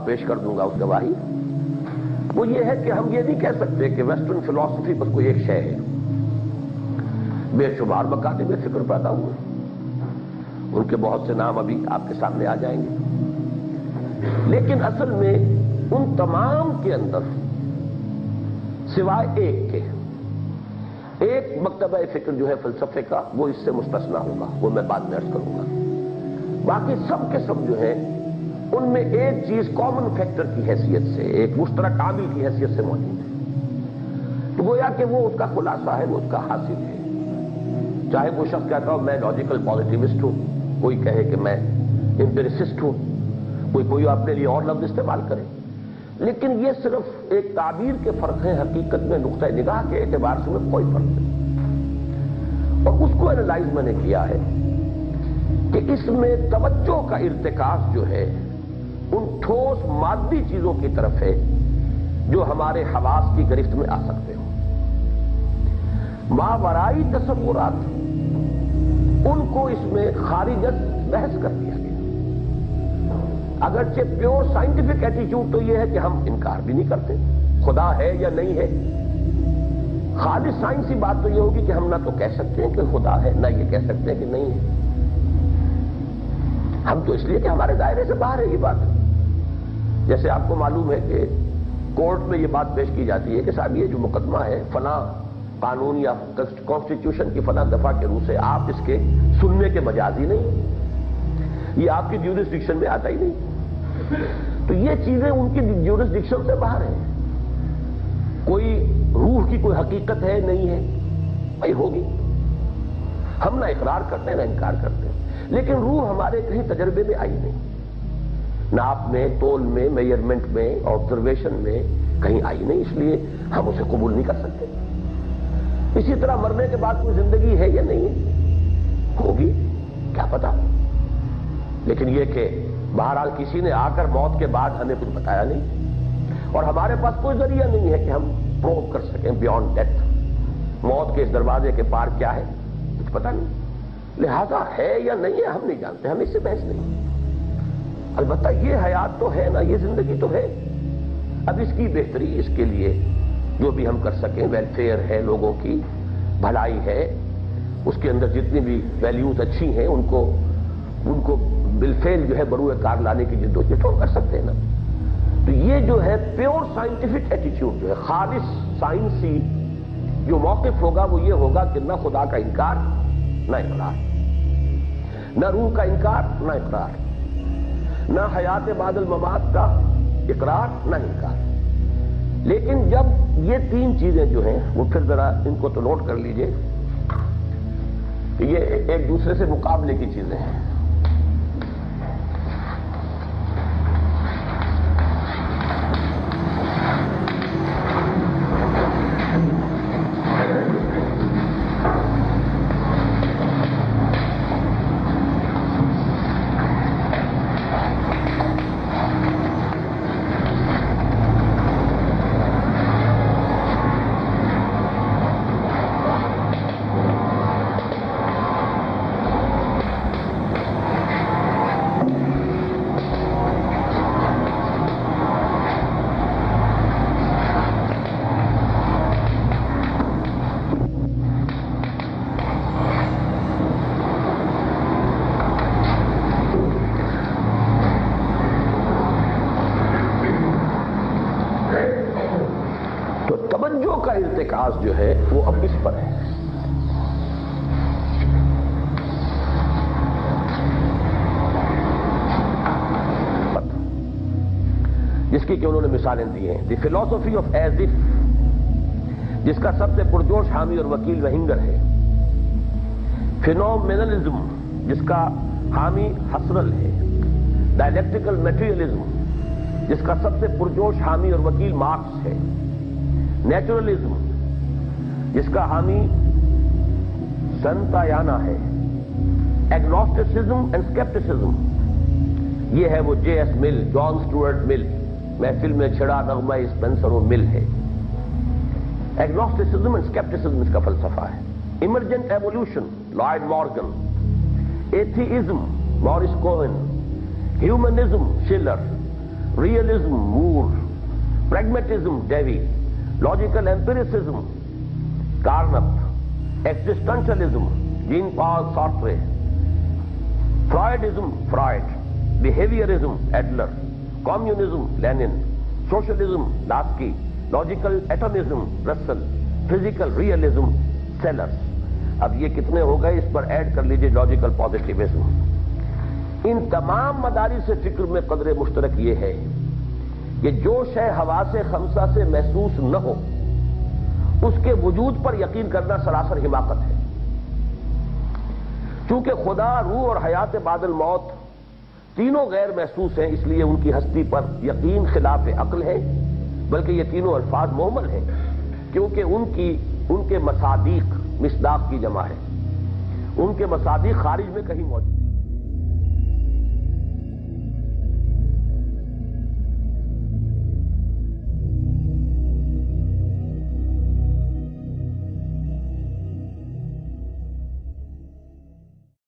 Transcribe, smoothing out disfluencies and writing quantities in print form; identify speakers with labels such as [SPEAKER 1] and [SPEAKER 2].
[SPEAKER 1] پیش کر دوں گا اس گواہی. وہ یہ ہے کہ ہم یہ نہیں کہہ سکتے کہ ویسٹرن فلسفی بس کوئی ایک شے ہے. بے شمار مکاتب فکر پیدا ہوئے, ان کے بہت سے نام ابھی آپ کے سامنے آ جائیں گے, لیکن اصل میں ان تمام کے اندر سوائے ایک مکتبہ فکر جو ہے فلسفے کا, وہ اس سے مستثنا ہوگا, وہ میں بعد میں عرض کروں گا. باقی سب کے سب جو ہے ان میں ایک چیز کامن فیکٹر کی حیثیت سے, ایک مشترک عامل کی حیثیت سے موجود ہے. تو گویا کہ وہ اس کا خلاصہ ہے, وہ اس کا حاصل ہے. چاہے وہ شخص کہتا ہو میں لاجیکل پازیٹیوسٹ ہوں, کوئی کہے کہ میں امپیریسسٹ ہوں, کوئی اپنے لیے اور لفظ استعمال کرے, لیکن یہ صرف ایک تعبیر کے فرق ہیں. حقیقت میں نقطہ نگاہ کے اعتبار سے میں کوئی فرق نہیں. اور اس کو اینالائز میں نے کیا ہے کہ اس میں توجہ کا ارتکاز جو ہے ان ٹھوس مادی چیزوں کی طرف ہے جو ہمارے حواس کی گرفت میں آ سکتے ہوں. ماورائی تصورات ان کو اس میں خارجت بحث کر دیا گیا. اگرچہ پیور سائنٹیفک ایٹیچیوڈ تو یہ ہے کہ ہم انکار بھی نہیں کرتے خدا ہے یا نہیں ہے. خالص سائنسی بات تو یہ ہوگی کہ ہم نہ تو کہہ سکتے ہیں کہ خدا ہے, نہ یہ کہہ سکتے ہیں کہ نہیں ہے. ہم تو اس لیے کہ ہمارے دائرے سے باہر ہے یہ بات. جیسے آپ کو معلوم ہے کہ کورٹ میں یہ بات پیش کی جاتی ہے کہ صاحب یہ جو مقدمہ ہے فلاں قانون یا کانسٹیٹیوشن کی فلاں دفعہ کے روح سے آپ اس کے سننے کے مجاز ہی نہیں, یہ آپ کی جیورسڈکشن میں آتا ہی نہیں. تو یہ چیزیں ان کی جیورسڈکشن سے باہر ہیں. کوئی روح کی کوئی حقیقت ہے نہیں ہے, بھائی ہوگی, ہم نہ اقرار کرتے ہیں نہ انکار کرتے ہیں, لیکن روح ہمارے کہیں تجربے میں آئی نہیں, ناپ میں, تول میں, میجرمنٹ میں, آبزرویشن میں کہیں آئی نہیں, اس لیے ہم اسے قبول نہیں کر سکتے. اسی طرح مرنے کے بعد کوئی زندگی ہے یا نہیں ہے, ہوگی کیا پتا, لیکن یہ کہ بہرحال کسی نے آ کر موت کے بعد ہمیں کچھ بتایا نہیں, اور ہمارے پاس کوئی ذریعہ نہیں ہے کہ ہم پروو کر سکیں بیانڈ ڈیتھ. موت کے اس دروازے کے پار کیا ہے کچھ پتا نہیں, لہذا ہے یا نہیں ہے ہم نہیں جانتے, ہم اس سے بحث نہیں. البتہ یہ حیات تو ہے نا, یہ زندگی تو ہے. اب اس کی بہتری, اس کے لیے جو بھی ہم کر سکیں, ویلفیئر ہے, لوگوں کی بھلائی ہے, اس کے اندر جتنی بھی ویلیوز اچھی ہیں ان کو بالفعل جو ہے بروئے کار لانے کی جدوجہد کر سکتے ہیں نا. تو یہ جو ہے پیور سائنٹیفک ایٹیچیوڈ جو ہے, خالص سائنسی جو موقف ہوگا وہ یہ ہوگا کہ نہ خدا کا انکار نہ اقرار, نہ روح کا انکار نہ اقرار, نہ حیات بعد الممات کا اقرار نہ انکار. لیکن جب یہ تین چیزیں جو ہیں وہ پھر ذرا ان کو تو نوٹ کر لیجئے کہ یہ ایک دوسرے سے مقابلے کی چیزیں ہیں. ارتکاز جو ہے وہ اب اس پر ہے. جس کی کہ انہوں نے مثالیں دی ہیں. دی فلاسفی آف ایز اف, جس کا سب سے پرجوش حامی اور وکیل وہنگر ہے. فینومینلزم, جس کا حامی ہسرل ہے. ڈائلیکٹیکل میٹیریلزم, جس کا سب سے پرجوش حامی اور وکیل مارکس ہے. نیچرلزم, جس کا حامی سنتایانا ہے. ایگنوسٹسزم اینڈ اسکیپٹسزم, یہ ہے وہ جے ایس مل, جان سٹوارٹ مل, محفل میں چھڑا نغمہ اسپینسر و مل ہے. ایگنوسٹسزم اینڈ اسکیپٹسزم اس کا فلسفہ ہے. Emergent evolution, Lloyd Morgan. Atheism, Morris Cohen. Humanism, Schiller. realism, Moore, pragmatism, Davy, logical empiricism, Carnap, existentialism, Jean-Paul Sartre, Freudism, Freud, behaviorism, Adler, communism, Lenin, socialism, Lasky, logical atomism, Russell, physical realism, Sellers. اب یہ کتنے ہو گئے، اس پر add کر لیجئے logical positivism. ان تمام مدارس فکر میں قدر مشترک یہ ہے کہ جو شے حواس خمسہ سے محسوس نہ ہو اس کے وجود پر یقین کرنا سراسر حماقت ہے۔ چونکہ خدا، روح اور حیات بعد الموت تینوں غیر محسوس ہیں، اس لیے ان کی ہستی پر یقین خلاف عقل ہے، بلکہ یہ تینوں الفاظ مہمل ہیں کیونکہ ان کے مصادیق مصداق کی جمع ہے، ان کے مصادیق خارج میں کہیں موجود